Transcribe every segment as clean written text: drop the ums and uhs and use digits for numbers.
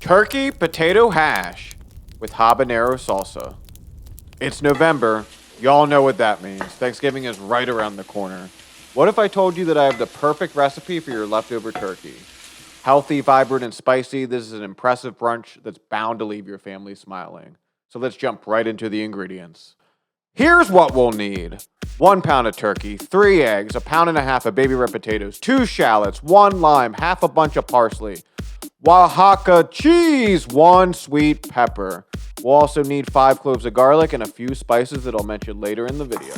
Turkey potato hash with habanero salsa. It's November. Y'all know what that means. Thanksgiving is right around the corner. What if I told you that I have the perfect recipe for your leftover turkey? Healthy, vibrant, and spicy, this is an impressive brunch that's bound to leave your family smiling. So let's jump right into the ingredients. Here's what we'll need. 1 pound of turkey, 3 eggs, 1.5 pounds of baby red potatoes, 2 shallots, 1 lime, half a bunch of parsley, Oaxaca cheese, 1 sweet pepper. We'll also need 5 cloves of garlic and a few spices that I'll mention later in the video.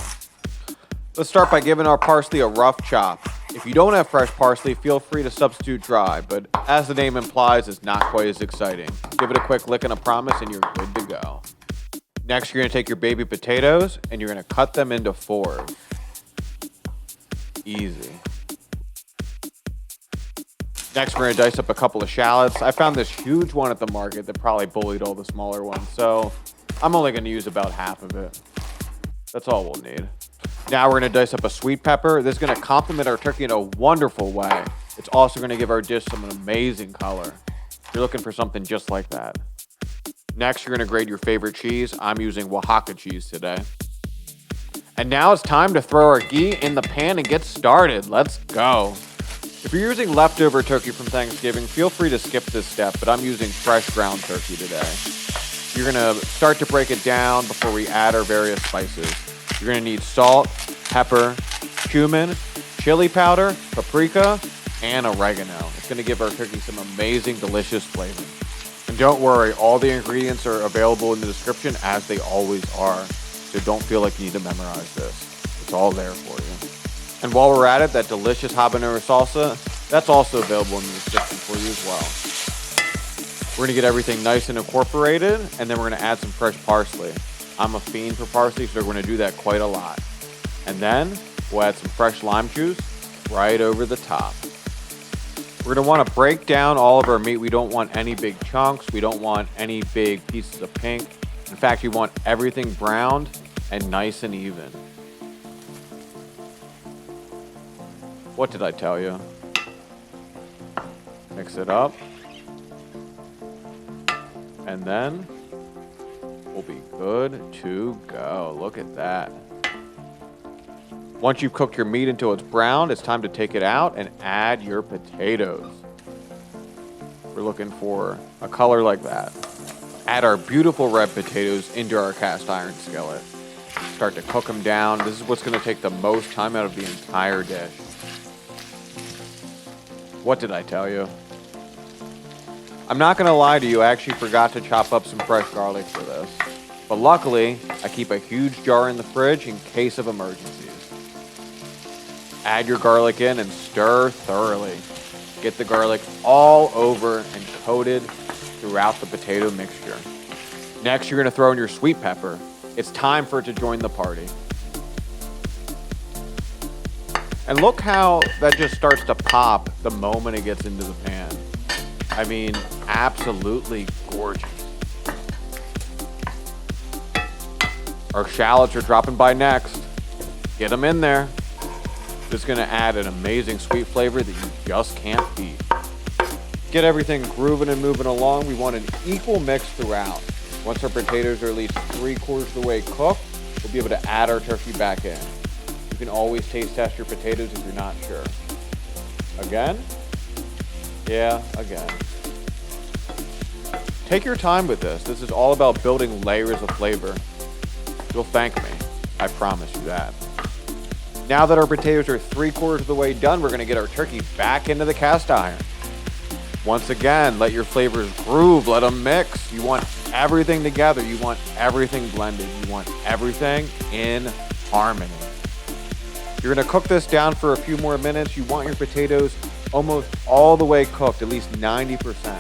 Let's start by giving our parsley a rough chop. If you don't have fresh parsley, feel free to substitute dry, but as the name implies, it's not quite as exciting. Give it a quick lick and a promise and you're good to go. Next, you're going to take your baby potatoes and you're going to cut them into 4. Easy. Next, we're going to dice up a couple of shallots. I found this huge one at the market that probably bullied all the smaller ones, so I'm only going to use about half of it. That's all we'll need. Now we're going to dice up a sweet pepper. This is going to complement our turkey in a wonderful way. It's also going to give our dish some amazing color. You're looking for something just like that. Next, you're going to grate your favorite cheese. I'm using Oaxaca cheese today. And now it's time to throw our ghee in the pan and get started. Let's go. If you're using leftover turkey from Thanksgiving, feel free to skip this step, but I'm using fresh ground turkey today. You're going to start to break it down before we add our various spices. You're going to need salt, pepper, cumin, chili powder, paprika, and oregano. It's going to give our turkey some amazing, delicious flavor. And don't worry, all the ingredients are available in the description as they always are. So don't feel like you need to memorize this. It's all there for you. And while we're at it, that delicious habanero salsa, that's also available in the description for you as well. We're going to get everything nice and incorporated, and then we're going to add some fresh parsley. I'm a fiend for parsley, so we're going to do that quite a lot. And then we'll add some fresh lime juice right over the top. We're going to want to break down all of our meat. We don't want any big chunks. We don't want any big pieces of pink. In fact, we want everything browned and nice and even. What did I tell you? Mix it up. And then we'll be good to go. Look at that. Once you've cooked your meat until it's brown, it's time to take it out and add your potatoes. We're looking for a color like that. Add our beautiful red potatoes into our cast iron skillet. Start to cook them down. This is what's going to take the most time out of the entire dish. What did I tell you? I'm not going to lie to you, I actually forgot to chop up some fresh garlic for this. But luckily, I keep a huge jar in the fridge in case of emergencies. Add your garlic in and stir thoroughly. Get the garlic all over and coated throughout the potato mixture. Next, you're going to throw in your sweet pepper. It's time for it to join the party. And look how that just starts to pop the moment it gets into the pan. I mean, absolutely gorgeous. Our shallots are dropping by next. Get them in there. This is going to add an amazing sweet flavor that you just can't beat. Get everything grooving and moving along. We want an equal mix throughout. Once our potatoes are at least 3/4 of the way cooked, we'll be able to add our turkey back in. You can always taste test your potatoes if you're not sure. Again? Yeah, again. Take your time with this. This is all about building layers of flavor. You'll thank me. I promise you that. Now that our potatoes are 3/4 of the way done, we're going to get our turkey back into the cast iron. Once again, let your flavors groove. Let them mix. You want everything together. You want everything blended. You want everything in harmony. You're going to cook this down for a few more minutes. You want your potatoes almost all the way cooked, at least 90%.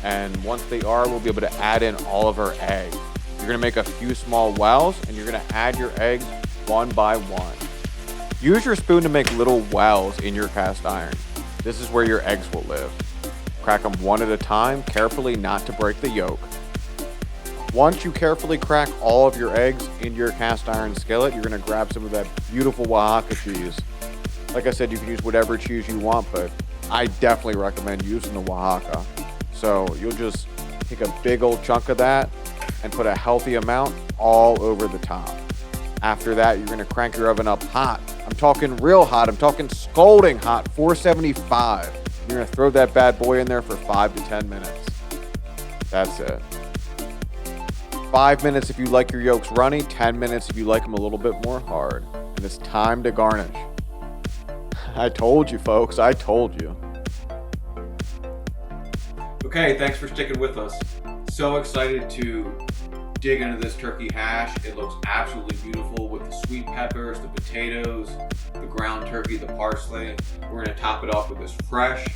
And once they are, we'll be able to add in all of our eggs. You're going to make a few small wells, and you're going to add your eggs one by one. Use your spoon to make little wells in your cast iron. This is where your eggs will live. Crack them one at a time, carefully not to break the yolk. Once you carefully crack all of your eggs into your cast iron skillet, you're going to grab some of that beautiful Oaxaca cheese. Like I said, you can use whatever cheese you want, but I definitely recommend using the Oaxaca. So you'll just take a big old chunk of that and put a healthy amount all over the top. After that, you're gonna crank your oven up hot. I'm talking real hot. I'm talking scalding hot, 475. You're gonna throw that bad boy in there for 5 to 10 minutes. That's it. 5 minutes if you like your yolks runny, 10 minutes if you like them a little bit more hard. And it's time to garnish. I told you, folks. I told you. Okay, thanks for sticking with us. So excited to dig into this turkey hash. It looks absolutely beautiful with the sweet peppers, the potatoes, the ground turkey, the parsley. We're gonna top it off with this fresh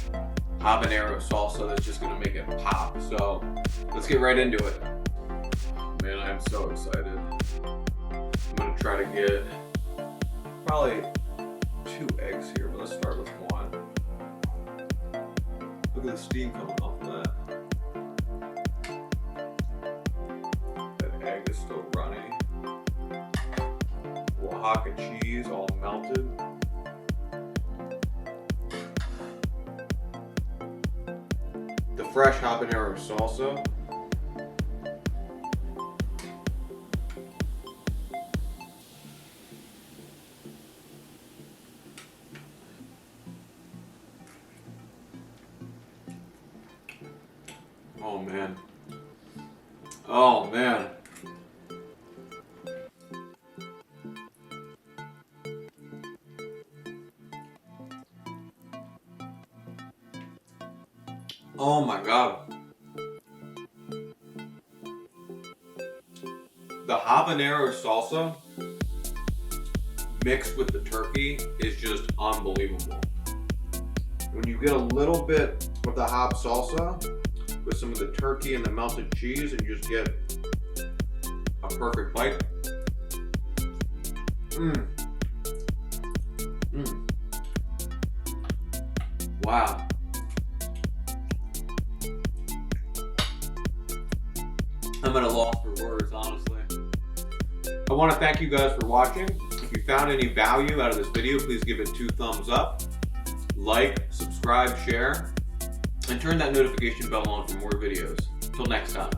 habanero salsa that's just gonna make it pop. So let's get right into it. Oh, man, I'm so excited. I'm gonna try to get probably 2 eggs here, but let's start with 1. Look at the steam coming off of that. That egg is still runny. Oaxaca cheese all melted. The fresh habanero salsa. Oh man. Oh man. Oh my God. The habanero salsa mixed with the turkey is just unbelievable. When you get a little bit of the hab salsa with some of the turkey and the melted cheese, and you just get a perfect bite. Wow. I'm at a loss for words, honestly. I want to thank you guys for watching. If you found any value out of this video, please give it 2 thumbs up. Like, subscribe, share, and turn that notification bell on for more videos. Till next time.